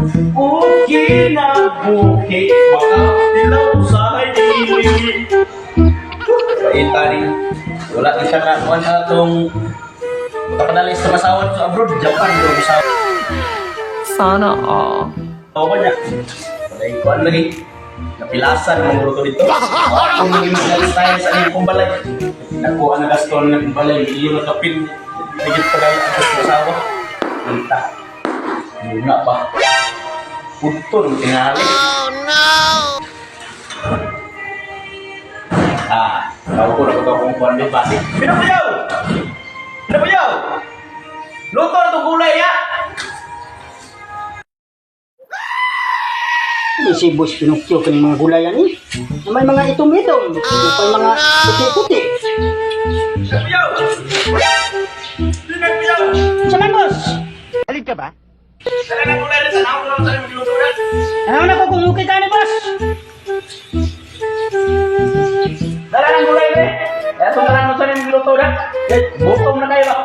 Okay na buhi, makatilaw sa hili. Tadi, wala na siya kakuan atong makapadali sa masawan sa abroad, Japan do sa. Sana all. Oo ba niya? Wala kuan lagi. Napilasan ang grupo dito. Kung maging magalis tayo sa inyong kumbalay. Nakuha na gaston ng kumbalay, iyo na kapin. Higit pa kayo ang masawa. Manta. Muna pa. Putol, tingali. Oh no! Tahu ko na pagkakumpuan din pati. Pinapayaw! Pinapayaw! Luto na itong gulay, ya! Si Boss Pinocchio kan mga gulayan eh. May mga itom-itom, may mga puti-puti. Pinapayaw! Pinapayaw! Saman, Boss? Alin ka ba? Dala na gulay rin sa naon lang sa inyong luto na. Ano na ko kung okay ka ni, Boss? Dala ng gulay rin. Kaya sundaran mo sa inyong luto na. Bukong na kayo ba?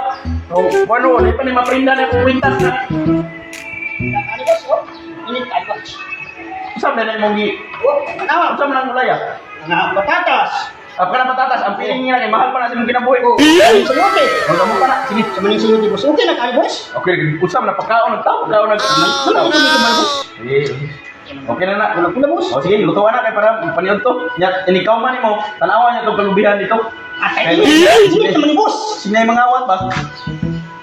So, ano, di pa ni maprinda na kung kwintas na. Ano, Boss? Oh, init tayo, Boss. Usap na na mong gi. Ano? Usap na ng gulay, ah. Mga patatas. Ka na patatas, ang piling niya, mahal pa na sa mong kinabuhi. Ay, sayote. Wala mo pa na. Sige. Sa maning sayote, Boss. Okay na ka, Boss? Okay, usap na pagkaon ng tao, pagkaon ng Ano ito ni Kamal, Boss? Okay na na. Wala pula, Boss. O sige, lutuan na kay para paniod to. Nya, inikaw man mo, tanawan niya itong kalubihan dito. Atay, init naman ni Boss. Sinay mga awat ba?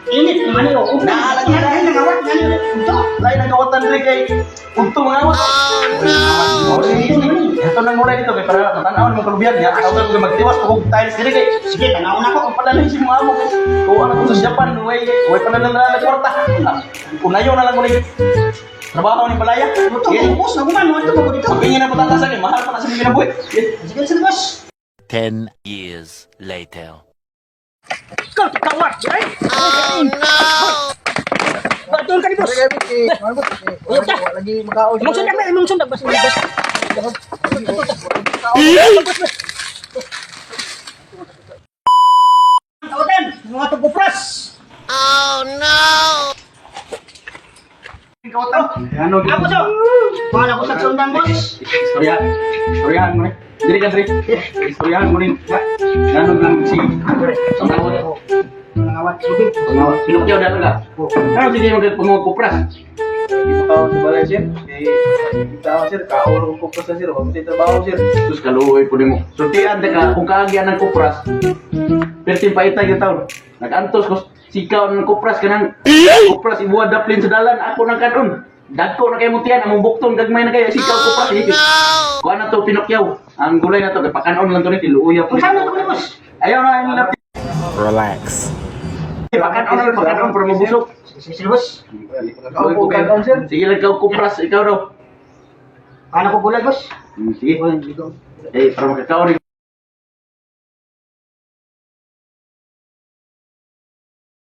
Init naman niyo. Naalala niya na nangawat nga niyo. Ito. Lain ang kawatan rin kay Unto mga awat. Oh, no! Ito nang mulai dito kay para matanawan mo kalubihan niya. Ako ka magtiwas kung tiles diri kay. Sige, tanawon ako. Ang pala lang si mga amo kay. Kung ano ko sa Japan, way pala lang na kwarta. Unayo na lang ulit. Trabaho ni Balaya. Ito, Boss. Naguman mo. Ito, mo dito. Sabihin na patatasan eh, mahal pa na sa mga buhay. Sige, sige, Boss. 10 years later. Ikaw, tikawat. Oh, no! Betul ka ni, Boss? Uyok ka. Imong sundag na, imong sundag, Boss. Tawatan, mga tugupras. Ano Ako, so. Mahal ako sa sundan, Boss. Istoryahan mo rin. Diri ka, diri. Istoryahan mo rin. Ganon lang si Pangawat. Pangawat, subig. Pangawat. Pinokyaw na lang. Ano sige mo pangawat Ito ka sa balay, sir. Kita sir, kaulong kupras na sir. Huwag trabaho, sir. Terus kaluoy po mo. Sultian ka, kung kaagyan ng kupras, pertin pa itay yung taon. Nag-antos ko, sikaw ng kupras ka ng kupras, ibuha daplin sa dalan. Ako ng kanon. Dagko na kayo mutian, among buktong gagmay na kayo, sikaw kupras. Kuha na to, Pinokyaw. Ang gulay na to, pakanon lang to ni tiluuya po. Kung saan mo ito, Boss? Ayaw na, yung lapit. Relax. Pakanon para mabusok. Sige, Boss. Sige lang ikaw kupras, ikaw daw. Paano ko gulay, Boss? Sige. Eh, para makakaon rin.